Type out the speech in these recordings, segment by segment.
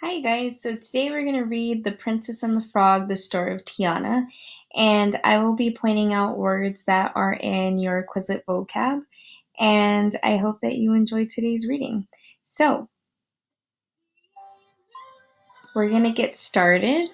Hi guys, so today we're going to read The Princess and the Frog, the story of Tiana, and I will be pointing out words that are in your Quizlet vocab, and I hope that you enjoy today's reading. So, we're going to get started.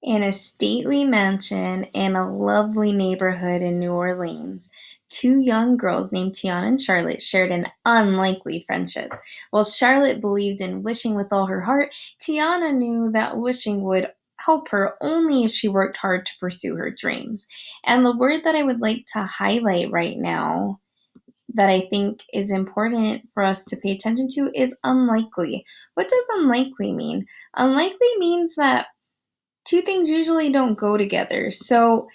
In a stately mansion in a lovely neighborhood in New Orleans, two young girls named Tiana and Charlotte shared an unlikely friendship. While Charlotte believed in wishing with all her heart, Tiana knew that wishing would help her only if she worked hard to pursue her dreams. And the word that I would like to highlight right now that I think is important for us to pay attention to is unlikely. What does unlikely mean? Unlikely means that two things usually don't go together. So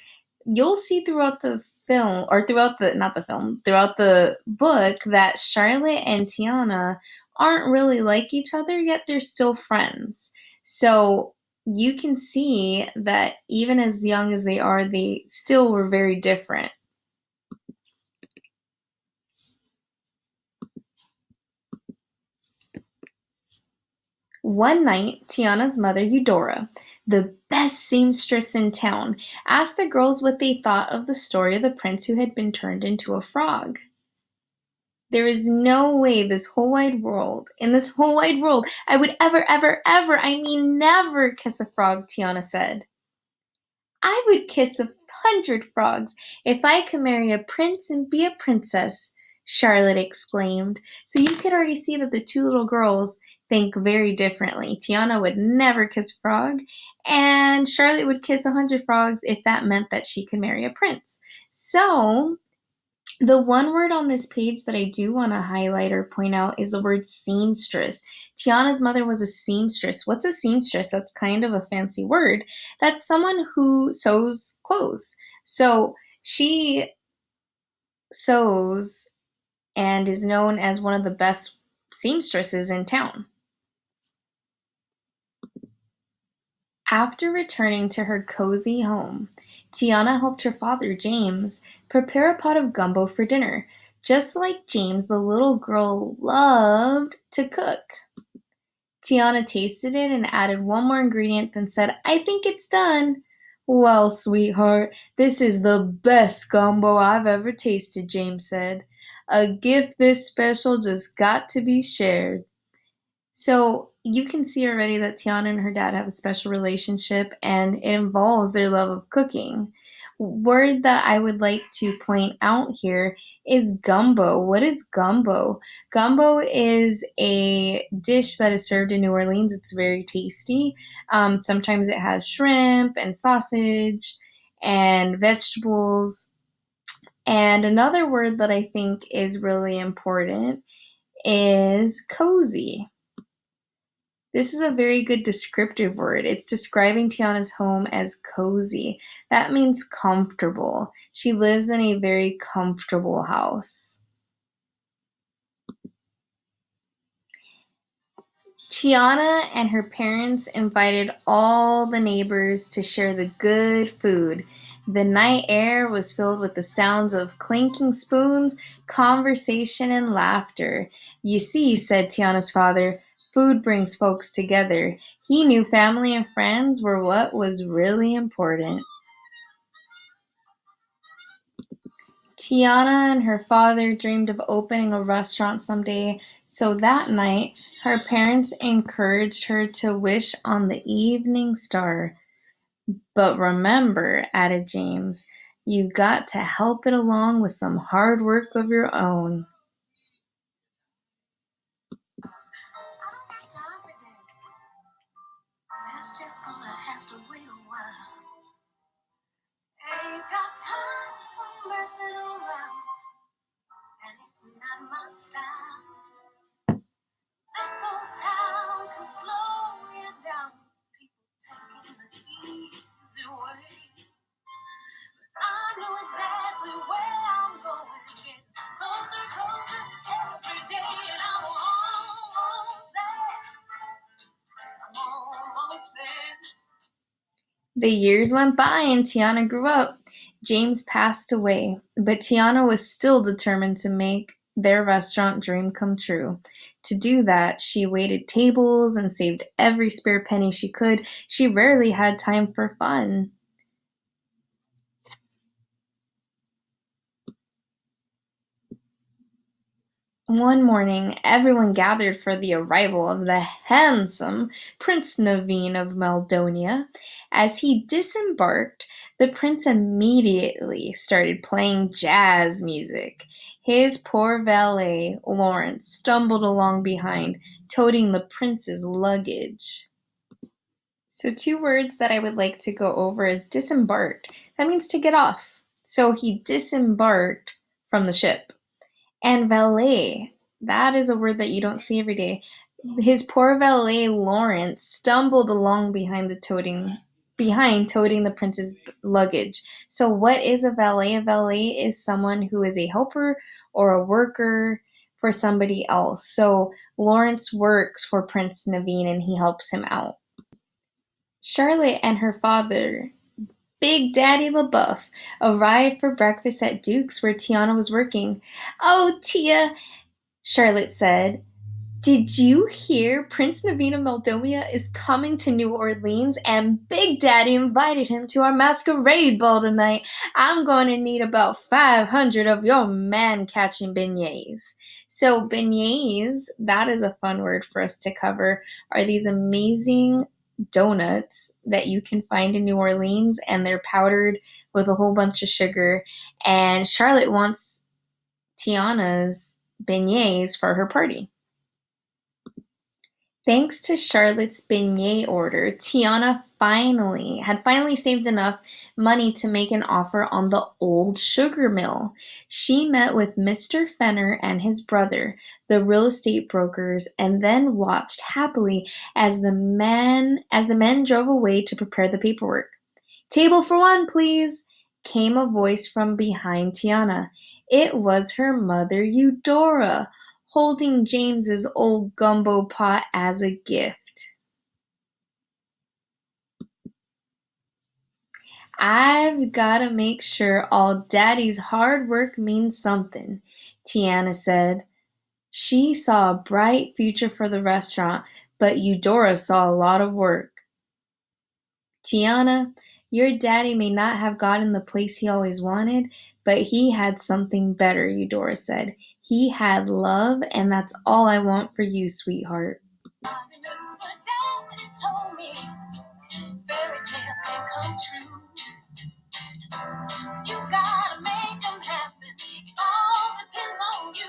you'll see throughout the film, or throughout the, not the film, throughout the book, that Charlotte and Tiana aren't really like each other, yet they're still friends. So you can see that even as young as they are, they still were very different. One night, Tiana's mother, Eudora, the best seamstress in town, asked the girls what they thought of the story of the prince who had been turned into a frog. There is no way in this whole wide world, I would ever, I mean never kiss a frog, Tiana said. I would kiss 100 frogs if I could marry a prince and be a princess, Charlotte exclaimed. So you could already see that the two little girls think very differently. Tiana would never kiss a frog, and Charlotte would kiss 100 frogs if that meant that she could marry a prince. So the one word on this page that I do want to highlight or point out is the word seamstress. Tiana's mother was a seamstress. What's a seamstress? That's kind of a fancy word. That's someone who sews clothes. So she sews and is known as one of the best seamstresses in town. After returning to her cozy home, Tiana helped her father, James, prepare a pot of gumbo for dinner. Just like James, the little girl loved to cook. Tiana tasted it and added one more ingredient, then said, I think it's done. Well, sweetheart, this is the best gumbo I've ever tasted, James said. A gift this special just got to be shared. So you can see already that Tiana and her dad have a special relationship, and it involves their love of cooking. Word that I would like to point out here is gumbo. What is gumbo? Gumbo is a dish that is served in New Orleans. It's very tasty. Sometimes it has shrimp and sausage and vegetables. And another word that I think is really important is cozy. This is a very good descriptive word. It's describing Tiana's home as cozy. That means comfortable. She lives in a very comfortable house. Tiana and her parents invited all the neighbors to share the good food. The night air was filled with the sounds of clinking spoons, conversation, and laughter. You see, said Tiana's father, food brings folks together. He knew family and friends were what was really important. Tiana and her father dreamed of opening a restaurant someday, so that night her parents encouraged her to wish on the evening star. But remember, added James, you've got to help it along with some hard work of your own. That's just gonna have to wait a while. Ain't got time for messing around, and it's not my style. This old town can slow you down, people taking the easy way. I know exactly where I'm going, getting closer every day, and I'm almost there. I'm almost there. The years went by and Tiana grew up. James passed away, but Tiana was still determined to make their restaurant dream come true. To do that, she waited tables and saved every spare penny she could. She rarely had time for fun. One morning, everyone gathered for the arrival of the handsome Prince Naveen of Maldonia. As he disembarked, the prince immediately started playing jazz music. His poor valet, Lawrence, stumbled along behind, toting the prince's luggage. So, two words that I would like to go over is disembarked. That means to get off. So, he disembarked from the ship. And valet, that is a word that you don't see every day. His poor valet Lawrence stumbled along behind toting the prince's luggage. So what is a valet? A valet is someone who is a helper or a worker for somebody else. So Lawrence works for Prince Naveen and he helps him out. Charlotte and her father, Big Daddy LaBeouf, arrived for breakfast at Duke's where Tiana was working. "Oh, Tia," Charlotte said, "did you hear Prince Naveen of Moldova is coming to New Orleans and Big Daddy invited him to our masquerade ball tonight? I'm going to need about 500 of your man-catching beignets." So beignets, that is a fun word for us to cover, are these amazing donuts that you can find in New Orleans, and they're powdered with a whole bunch of sugar. And Charlotte wants Tiana's beignets for her party. Thanks to Charlotte's beignet order, Tiana had finally saved enough money to make an offer on the old sugar mill. She met with Mr. Fenner and his brother, the real estate brokers, and then watched happily as the men drove away to prepare the paperwork. "Table for one, please," came a voice from behind Tiana. It was her mother Eudora, holding James's old gumbo pot as a gift. "I've gotta make sure all Daddy's hard work means something," Tiana said. She saw a bright future for the restaurant, but Eudora saw a lot of work. "Tiana, your daddy may not have gotten the place he always wanted, but he had something better," Eudora said. "He had love, and that's all I want for you, sweetheart." I remember Dad told me fairy tales can come true. You gotta make them happen. It all depends on you.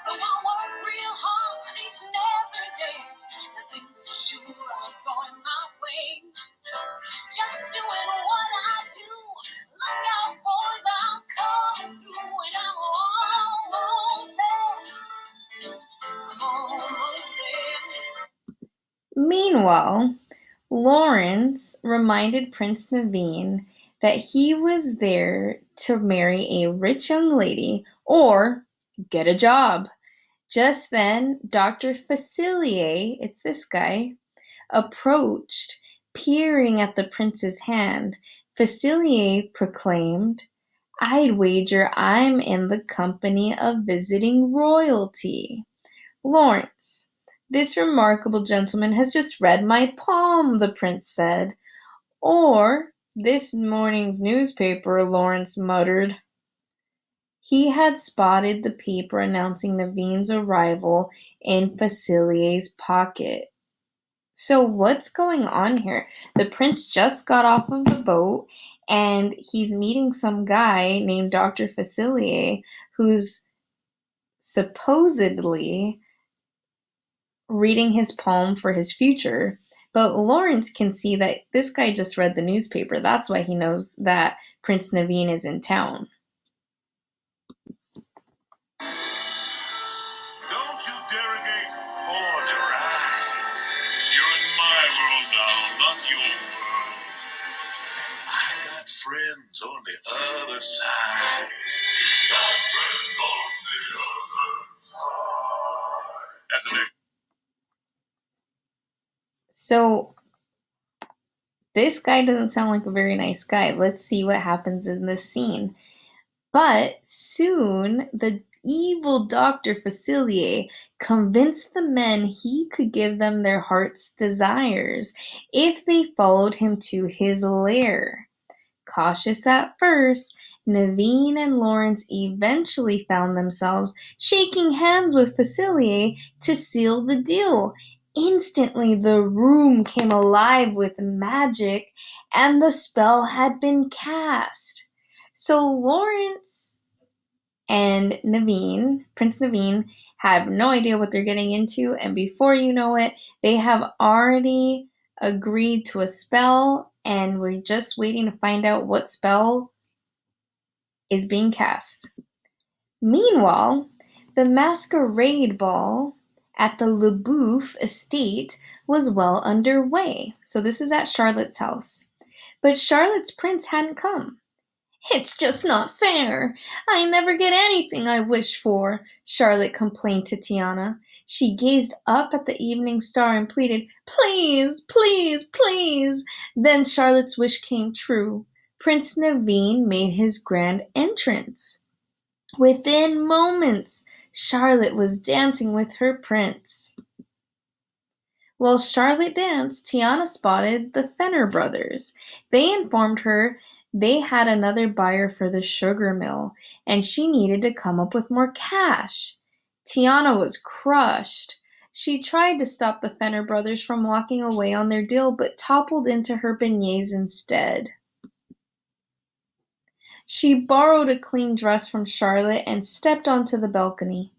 So I work real hard each and every day. And things for sure are going my way. Just doing what I do. Look out, boys, I'm coming through. And I'm almost there. I'm almost there. Meanwhile, Lawrence reminded Prince Naveen that he was there to marry a rich young lady or get a job. Just then, Dr. Facilier, it's this guy, approached, peering at the prince's hand. Facilier proclaimed, "I'd wager I'm in the company of visiting royalty. Lawrence, this remarkable gentleman has just read my palm," the prince said. "Or this morning's newspaper," Lawrence muttered. He had spotted the paper announcing Naveen's arrival in Facilier's pocket. So what's going on here? The prince just got off of the boat and he's meeting some guy named Dr. Facilier who's supposedly reading his palm for his future. But Lawrence can see that this guy just read the newspaper. That's why he knows that Prince Naveen is in town. Don't you derogate or deride. You're in my world now, not your world. And I got friends on the other side. He's got friends on the other side. So This guy doesn't sound like a very nice guy. Let's see what happens in this scene. But soon, the evil Dr. Facilier convinced the men he could give them their heart's desires if they followed him to his lair. Cautious at first, Naveen and Lawrence eventually found themselves shaking hands with Facilier to seal the deal. Instantly, the room came alive with magic, and the spell had been cast. So Lawrence and Naveen, Prince Naveen, have no idea what they're getting into, and before you know it, they have already agreed to a spell, and we're just waiting to find out what spell is being cast. Meanwhile, the masquerade ball at the LeBouf estate was well underway. So this is at Charlotte's house. But Charlotte's prince hadn't come. "It's just not fair. I never get anything I wish for," Charlotte complained to Tiana. She gazed up at the evening star and pleaded, "Please, please, please." Then Charlotte's wish came true. Prince Naveen made his grand entrance. Within moments, Charlotte was dancing with her prince. While Charlotte danced, Tiana spotted the Fenner brothers. They informed her they had another buyer for the sugar mill, and she needed to come up with more cash. Tiana was crushed. She tried to stop the Fenner brothers from walking away on their deal, but toppled into her beignets instead. She borrowed a clean dress from Charlotte and stepped onto the balcony.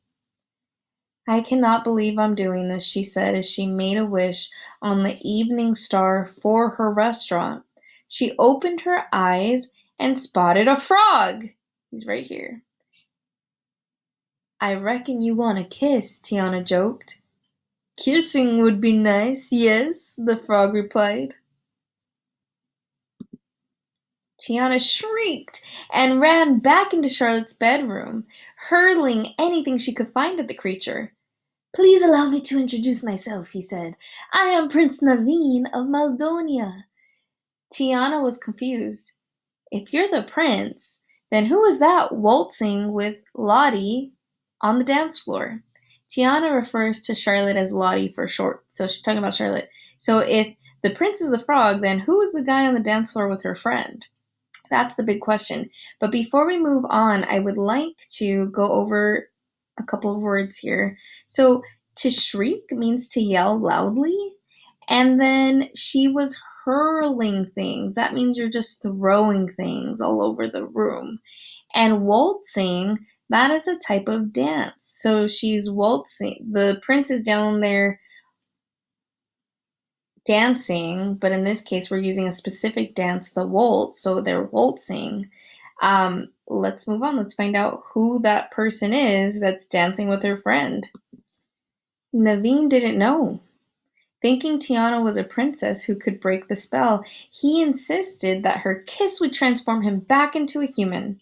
"I cannot believe I'm doing this," she said as she made a wish on the evening star for her restaurant. She opened her eyes and spotted a frog. He's right here. "I reckon you want a kiss," Tiana joked. "Kissing would be nice, yes," the frog replied. Tiana shrieked and ran back into Charlotte's bedroom, hurling anything she could find at the creature. "Please allow me to introduce myself," he said. "I am Prince Naveen of Maldonia." Tiana was confused. "If you're the prince, then who is that waltzing with Lottie on the dance floor?" Tiana refers to Charlotte as Lottie for short, so she's talking about Charlotte. So if the prince is the frog, then who is the guy on the dance floor with her friend? That's the big question. But before we move on, I would like to go over a couple of words here. So, to shriek means to yell loudly. And then she was hurling things. That means you're just throwing things all over the room. And waltzing, that is a type of dance. So she's waltzing. The prince is down there dancing, but in this case, we're using a specific dance, the waltz, so they're waltzing. Let's move on. Let's find out who that person is that's dancing with her friend. Naveen didn't know. Thinking Tiana was a princess who could break the spell, he insisted that her kiss would transform him back into a human.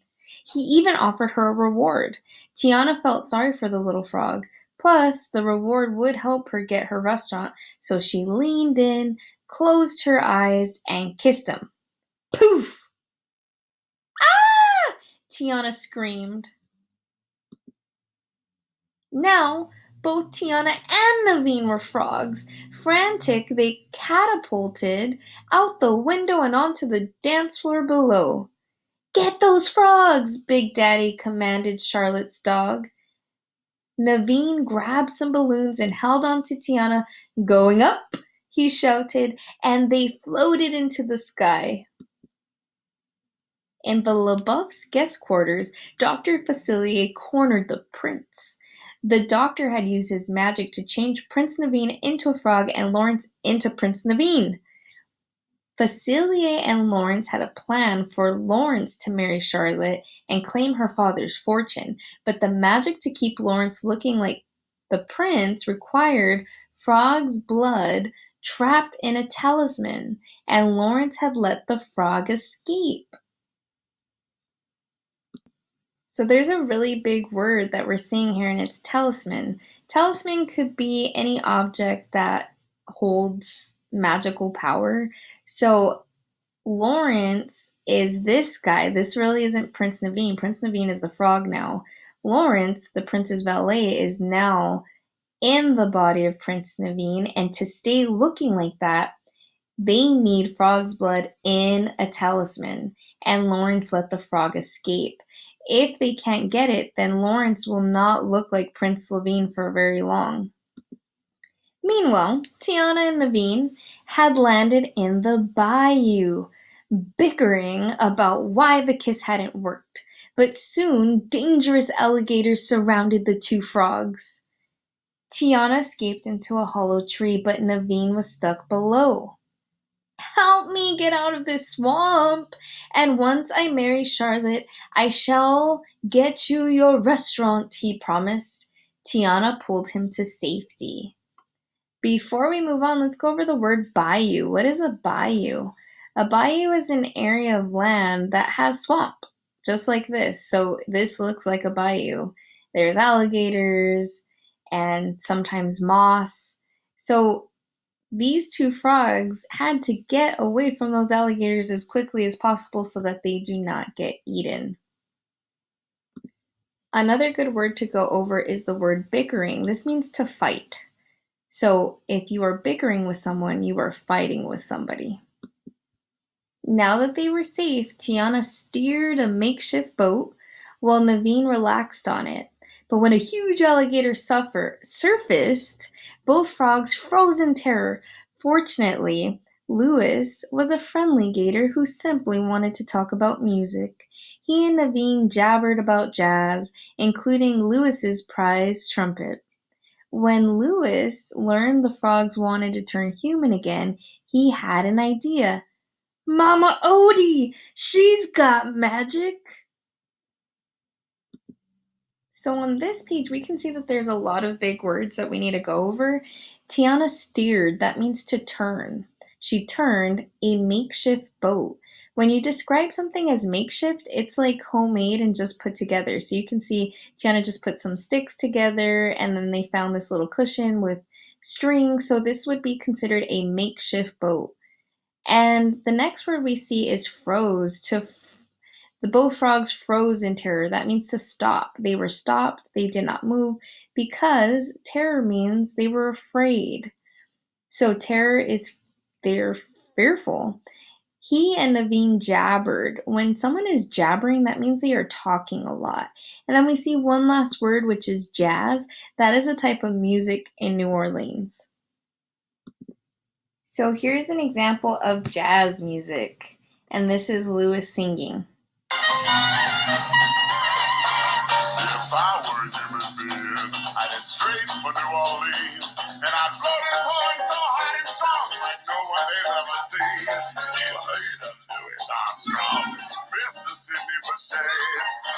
He even offered her a reward. Tiana felt sorry for the little frog. Plus, the reward would help her get her restaurant, so she leaned in, closed her eyes, and kissed him. Poof! Ah! Tiana screamed. Now, both Tiana and Naveen were frogs. Frantic, they catapulted out the window and onto the dance floor below. "Get those frogs!" Big Daddy commanded Charlotte's dog. Naveen grabbed some balloons and held on to Tiana. "Going up!" he shouted, and they floated into the sky. In the LaBeouf's guest quarters, Dr. Facilier cornered the prince. The doctor had used his magic to change Prince Naveen into a frog and Lawrence into Prince Naveen. Facilier and Lawrence had a plan for Lawrence to marry Charlotte and claim her father's fortune, but the magic to keep Lawrence looking like the prince required frog's blood trapped in a talisman, and Lawrence had let the frog escape. So there's a really big word that we're seeing here, and it's talisman. Talisman could be any object that holds magical power. So Lawrence is this guy. This really isn't Prince Naveen. Prince Naveen is the frog now. Lawrence, the prince's valet, is now in the body of Prince Naveen, and to stay looking like that, they need frog's blood in a talisman, and Lawrence let the frog escape. If they can't get it, then Lawrence will not look like Prince Naveen for very long. Meanwhile, Tiana and Naveen had landed in the bayou, bickering about why the kiss hadn't worked. But soon, dangerous alligators surrounded the two frogs. Tiana escaped into a hollow tree, but Naveen was stuck below. Help me get out of this swamp, and once I marry Charlotte, I shall get you your restaurant, he promised. Tiana pulled him to safety. Before we move on, let's go over the word bayou. What is a bayou? A bayou is an area of land that has swamp, just like this. So this looks like a bayou. There's alligators and sometimes moss. So these two frogs had to get away from those alligators as quickly as possible so that they do not get eaten. Another good word to go over is the word bickering. This means to fight. So if you are bickering with someone, you are fighting with somebody. Now that they were safe, Tiana steered a makeshift boat while Naveen relaxed on it. But when a huge alligator surfaced, both frogs froze in terror. Fortunately, Lewis was a friendly gator who simply wanted to talk about music. He and Naveen jabbered about jazz, including Lewis's prized trumpet. When Lewis learned the frogs wanted to turn human again, he had an idea. Mama Odie, she's got magic. So on this page, we can see that there's a lot of big words that we need to go over. Tiana steered, that means to turn. She turned a makeshift boat. When you describe something as makeshift, it's like homemade and just put together. So you can see Tiana just put some sticks together and then they found this little cushion with string. So this would be considered a makeshift boat. And the next word we see is froze. The both frogs froze in terror. That means to stop. They were stopped. They did not move because terror means they were afraid. So terror is they're fearful. He and Naveen jabbered. When someone is jabbering, that means they are talking a lot. And then we see one last word, which is jazz. That is a type of music in New Orleans. So here's an example of jazz music, and this is Lewis singing. If I were a human being, I'd head straight for New Orleans, and I'd blow this horn so hot and strong like no one has ever seen. You heard of Louis Armstrong, Mr. Sidney Bechet.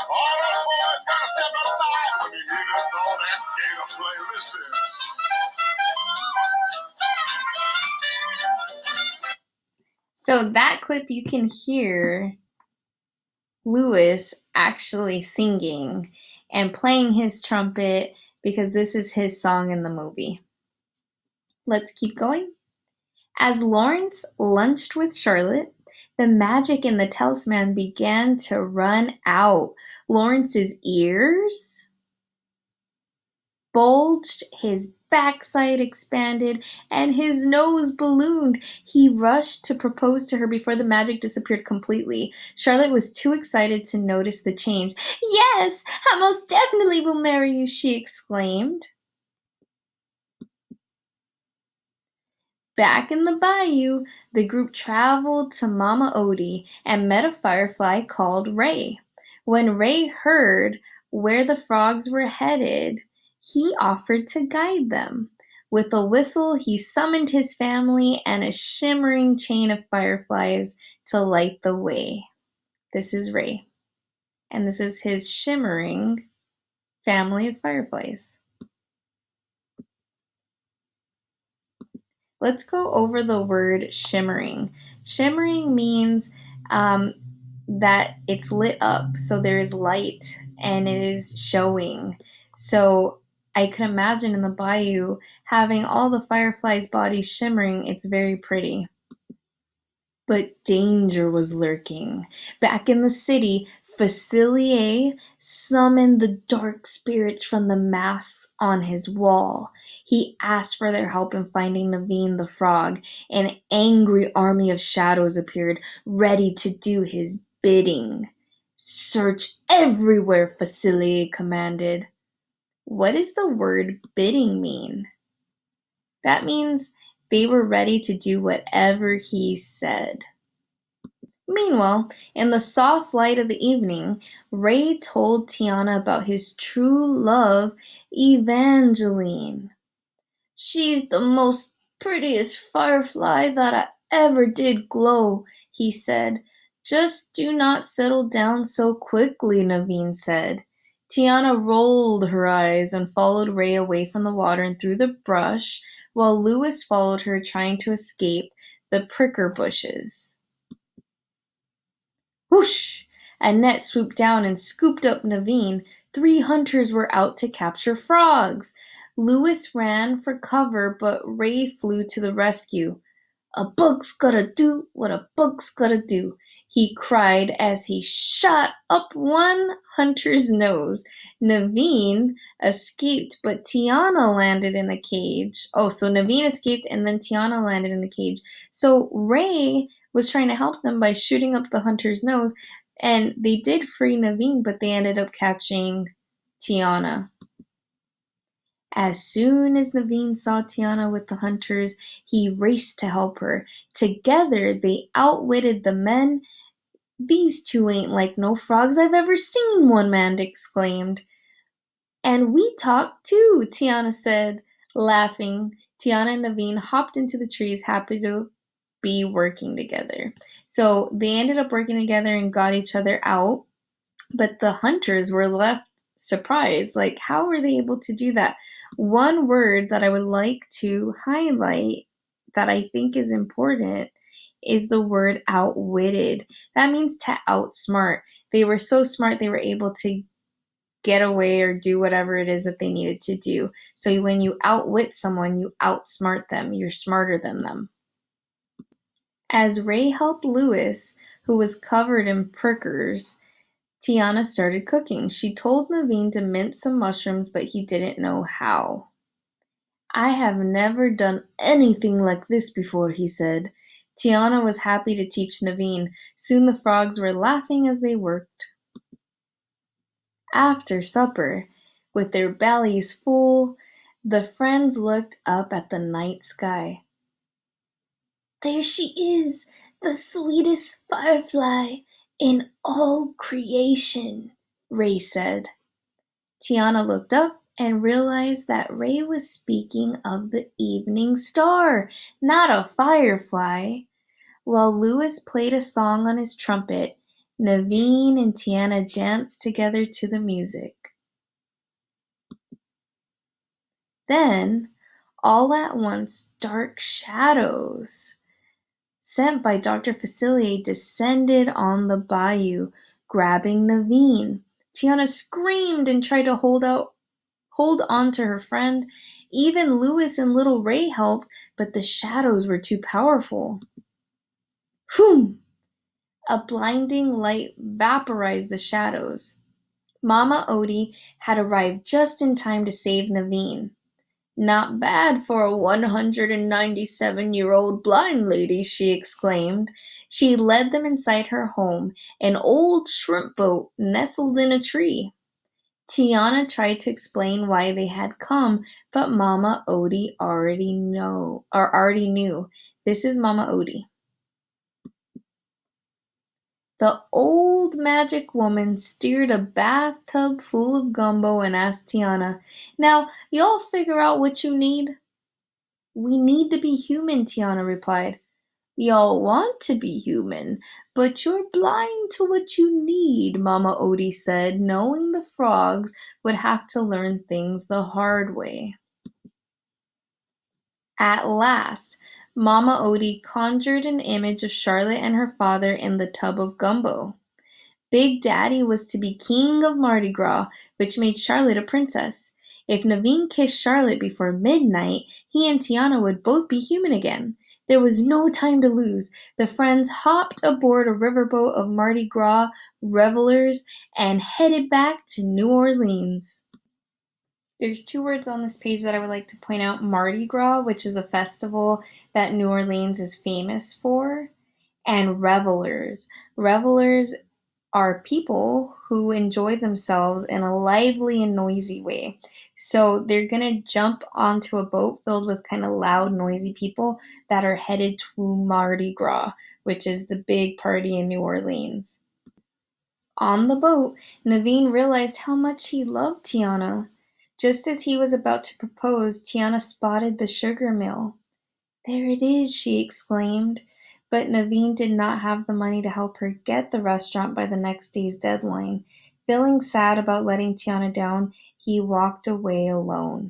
All those boys gotta step aside when you hear this old that skater play. Listen. So that clip you can hear Lewis actually singing and playing his trumpet because this is his song in the movie. Let's keep going. As Lawrence lunched with Charlotte, the magic in the talisman began to run out. Lawrence's ears bulged, his backside expanded, and his nose ballooned. He rushed to propose to her before the magic disappeared completely. Charlotte was too excited to notice the change. "Yes, I most definitely will marry you," she exclaimed. Back in the bayou, the group traveled to Mama Odie and met a firefly called Ray. When Ray heard where the frogs were headed, he offered to guide them. With a whistle, he summoned his family and a shimmering chain of fireflies to light the way. This is Ray, and this is his shimmering family of fireflies. Let's go over the word shimmering. Shimmering means that it's lit up, so there is light and it is showing. So I could imagine in the bayou having all the fireflies' bodies shimmering. It's very pretty. But danger was lurking. Back in the city, Facilier summoned the dark spirits from the masks on his wall. He asked for their help in finding Naveen the frog. An angry army of shadows appeared, ready to do his bidding. Search everywhere, Facilier commanded. What does the word bidding mean? That means they were ready to do whatever he said. Meanwhile, in the soft light of the evening, Ray told Tiana about his true love, Evangeline. "She's the most prettiest firefly that I ever did glow," he said. "Just do not settle down so quickly," Naveen said. Tiana rolled her eyes and followed Ray away from the water and through the brush, while Lewis followed her, trying to escape the pricker bushes. Whoosh! A net swooped down and scooped up Naveen. 3 hunters were out to capture frogs. Lewis ran for cover, but Ray flew to the rescue. "A bug's gotta do what a bug's gotta do," he cried as he shot up one hunter's nose. Naveen escaped, but Tiana landed in a cage. Oh, so Naveen escaped and then Tiana landed in a cage. So Ray was trying to help them by shooting up the hunter's nose, and they did free Naveen, but they ended up catching Tiana. As soon as Naveen saw Tiana with the hunters, he raced to help her. Together, they outwitted the men. "These two ain't like no frogs I've ever seen," one man exclaimed. "And we talk too," Tiana said, laughing. Tiana and Naveen hopped into the trees, happy to be working together. So they ended up working together and got each other out. But the hunters were left surprised. Like, how were they able to do that? One word that I would like to highlight that I think is important is the word outwitted. That means to outsmart. They were so smart, they were able to get away or do whatever it is that they needed to do. So when you outwit someone, you outsmart them. You're smarter than them. As Ray helped Lewis, who was covered in prickers, Tiana started cooking. She told Naveen to mince some mushrooms, but he didn't know how. "I have never done anything like this before," he said. Tiana was happy to teach Naveen. Soon the frogs were laughing as they worked. After supper, with their bellies full, the friends looked up at the night sky. "There she is, the sweetest firefly in all creation," Ray said. Tiana looked up and realized that Ray was speaking of the evening star, not a firefly. While Lewis played a song on his trumpet, Naveen and Tiana danced together to the music. Then, all at once, dark shadows sent by Dr. Facilier descended on the bayou, grabbing Naveen. Tiana screamed and tried to hold on to her friend. Even Lewis and little Ray helped, but the shadows were too powerful. Whoom! A blinding light vaporized the shadows. Mama Odie had arrived just in time to save Naveen. "Not bad for a 197-year-old blind lady," she exclaimed. She led them inside her home, an old shrimp boat nestled in a tree. Tiana tried to explain why they had come, but Mama Odie already knew. This is Mama Odie. The old magic woman stirred a bathtub full of gumbo and asked Tiana, "Now, y'all figure out what you need?" "We need to be human," Tiana replied. "Y'all want to be human, but you're blind to what you need," Mama Odie said, knowing the frogs would have to learn things the hard way. At last, Mama Odie conjured an image of Charlotte and her father in the tub of gumbo. Big Daddy was to be king of Mardi Gras, which made Charlotte a princess. If Naveen kissed Charlotte before midnight, he and Tiana would both be human again. There was no time to lose. The friends hopped aboard a riverboat of Mardi Gras revelers and headed back to New Orleans. There's two words on this page that I would like to point out: Mardi Gras, which is a festival that New Orleans is famous for, and revelers. Revelers are people who enjoy themselves in a lively and noisy way. So they're going to jump onto a boat filled with kind of loud, noisy people that are headed to Mardi Gras, which is the big party in New Orleans. On the boat, Naveen realized how much he loved Tiana. Just as he was about to propose, Tiana spotted the sugar mill. "There it is," she exclaimed. But Naveen did not have the money to help her get the restaurant by the next day's deadline. Feeling sad about letting Tiana down, he walked away alone.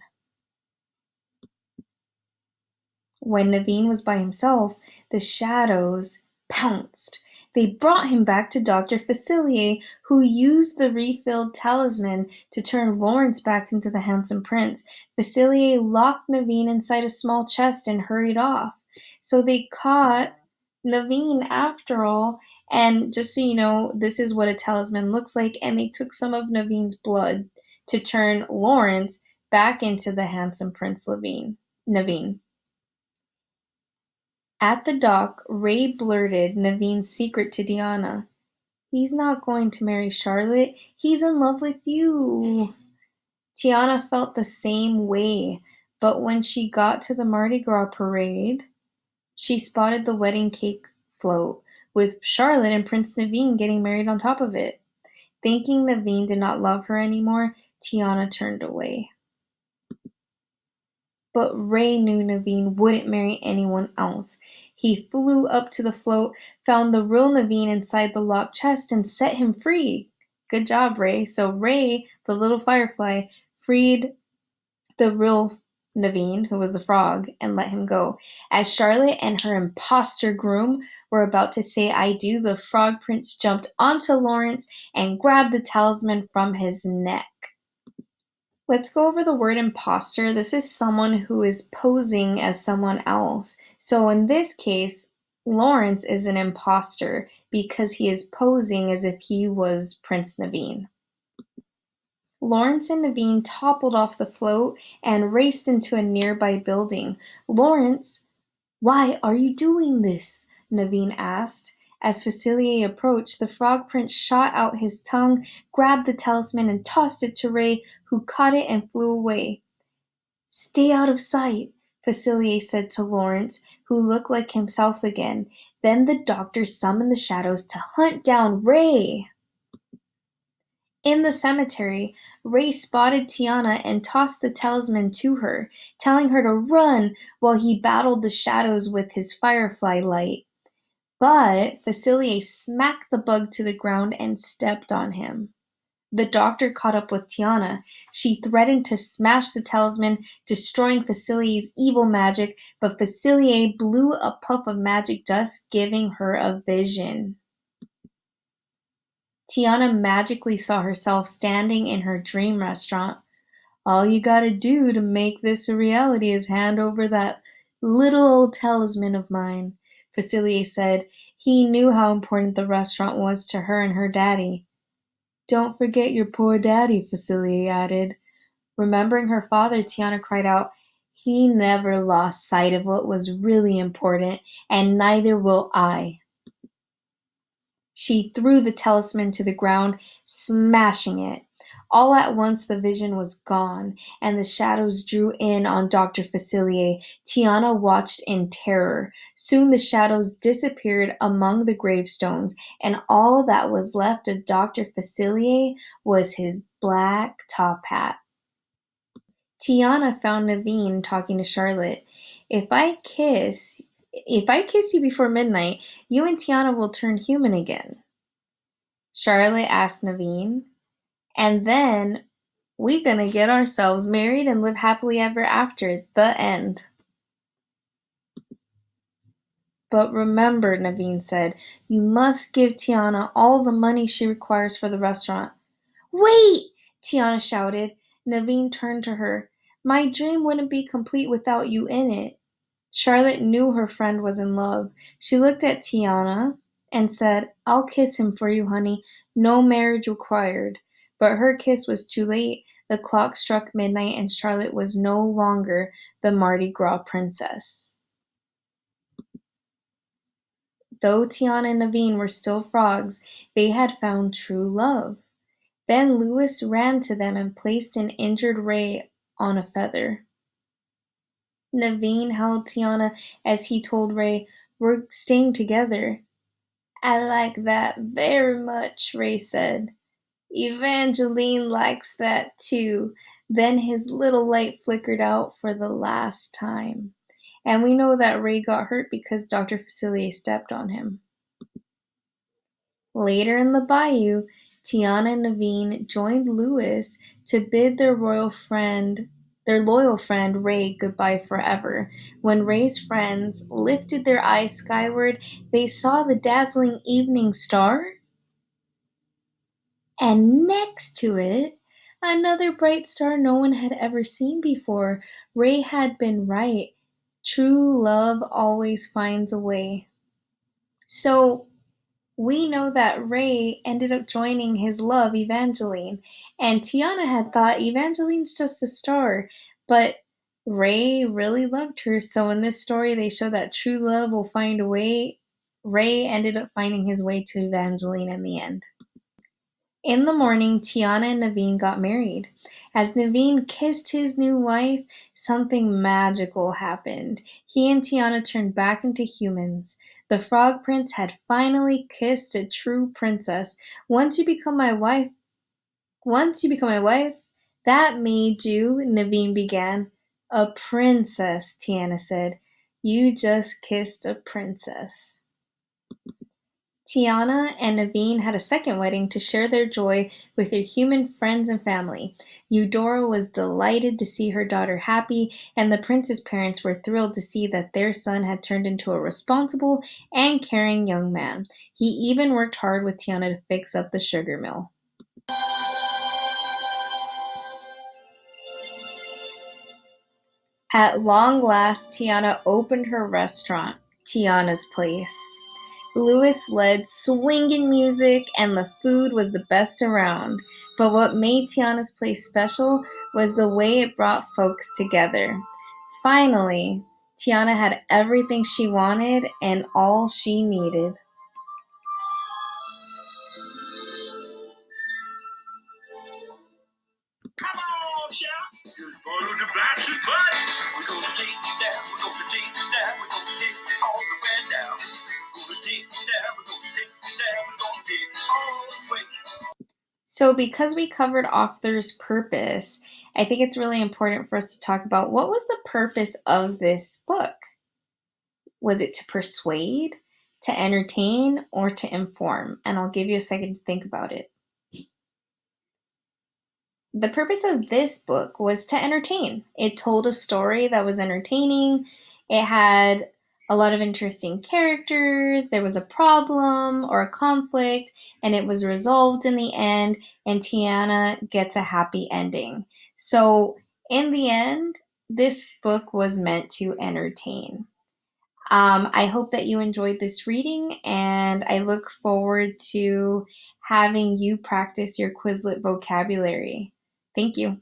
When Naveen was by himself, the shadows pounced. They brought him back to Dr. Facilier, who used the refilled talisman to turn Lawrence back into the handsome prince. Facilier locked Naveen inside a small chest and hurried off. So they caught Naveen after all, and just so you know, this is what a talisman looks like, and they took some of Naveen's blood to turn Lawrence back into the handsome Prince Naveen. At the dock, Ray blurted Naveen's secret to Tiana. "He's not going to marry Charlotte. He's in love with you." Tiana felt the same way, but when she got to the Mardi Gras parade, she spotted the wedding cake float, with Charlotte and Prince Naveen getting married on top of it. Thinking Naveen did not love her anymore, Tiana turned away. But Ray knew Naveen wouldn't marry anyone else. He flew up to the float, found the real Naveen inside the locked chest, and set him free. Good job, Ray. So Ray, the little firefly, freed the real Naveen, who was the frog, and let him go. As Charlotte and her imposter groom were about to say "I do," the frog prince jumped onto Lawrence and grabbed the talisman from his neck. Let's go over the word imposter. This is someone who is posing as someone else. So in this case, Lawrence is an imposter because he is posing as if he was Prince Naveen. Lawrence and Naveen toppled off the float and raced into a nearby building. "Lawrence, why are you doing this?" Naveen asked. As Facilier approached, the Frog Prince shot out his tongue, grabbed the talisman, and tossed it to Ray, who caught it and flew away. "Stay out of sight," Facilier said to Lawrence, who looked like himself again. Then the doctor summoned the shadows to hunt down Ray. In the cemetery, Ray spotted Tiana and tossed the talisman to her, telling her to run while he battled the shadows with his firefly light. But Facilier smacked the bug to the ground and stepped on him. The doctor caught up with Tiana. She threatened to smash the talisman, destroying Facilier's evil magic, but Facilier blew a puff of magic dust, giving her a vision. Tiana magically saw herself standing in her dream restaurant. "All you gotta do to make this a reality is hand over that little old talisman of mine," Facilier said. He knew how important the restaurant was to her and her daddy. "Don't forget your poor daddy," Facilier added. Remembering her father, Tiana cried out, "He never lost sight of what was really important, and neither will I." She threw the talisman to the ground, smashing it. All at once the vision was gone, and the shadows drew in on Dr. Facilier. Tiana watched in terror. Soon the shadows disappeared among the gravestones, and all that was left of Dr. Facilier was his black top hat. Tiana found Naveen talking to Charlotte. If I kiss you before midnight, you and Tiana will turn human again." Charlotte asked Naveen, "And then we gonna get ourselves married and live happily ever after. The end." "But remember," Naveen said, "you must give Tiana all the money she requires for the restaurant." "Wait!" Tiana shouted. Naveen turned to her. My dream wouldn't be complete without you in it. Charlotte knew her friend was in love. She looked at Tiana and said, I'll kiss him for you, honey. No marriage required. But her kiss was too late. The clock struck midnight and Charlotte was no longer the Mardi Gras princess. Though Tiana and Naveen were still frogs, they had found true love. Then Lewis ran to them and placed an injured Ray on a feather. Naveen held Tiana as he told Ray, We're staying together. I like that very much, Ray said. Evangeline likes that too. Then his little light flickered out for the last time. And we know that Ray got hurt because Dr. Facilier stepped on him. Later in the bayou, Tiana and Naveen joined Lewis to bid their loyal friend Ray goodbye forever. When Ray's friends lifted their eyes skyward, they saw the dazzling evening star, and next to it, another bright star no one had ever seen before. Ray had been right. True love always finds a way. So, we know that Ray ended up joining his love, Evangeline, and Tiana had thought Evangeline's just a star, but Ray really loved her, so in this story they show that true love will find a way. Ray ended up finding his way to Evangeline in the end. In the morning, Tiana and Naveen got married. As Naveen kissed his new wife, something magical happened. He and Tiana turned back into humans. The Frog Prince had finally kissed a true princess. Once you become my wife, that made you, Naveen began. A princess, Tiana said. You just kissed a princess. Tiana and Naveen had a second wedding to share their joy with their human friends and family. Eudora was delighted to see her daughter happy, and the prince's parents were thrilled to see that their son had turned into a responsible and caring young man. He even worked hard with Tiana to fix up the sugar mill. At long last, Tiana opened her restaurant, Tiana's Place. Lewis led swinging music, and the food was the best around. But what made Tiana's Place special was the way it brought folks together. Finally, Tiana had everything she wanted and all she needed. Come on, shout. Just follow the blasted button. We're gonna take you down. We're gonna take you down. We're gonna take you all the way down. We're gonna take you down. We're gonna take you down. We're gonna take you all the way. So because we covered author's purpose, I think it's really important for us to talk about what was the purpose of this book? Was it to persuade, to entertain, or to inform? And I'll give you a second to think about it. The purpose of this book was to entertain. It told a story that was entertaining. It had a lot of interesting characters. There was a problem or a conflict, and it was resolved in the end, and Tiana gets a happy ending. So, in the end, this book was meant to entertain. I hope that you enjoyed this reading, and I look forward to having you practice your Quizlet vocabulary. Thank you.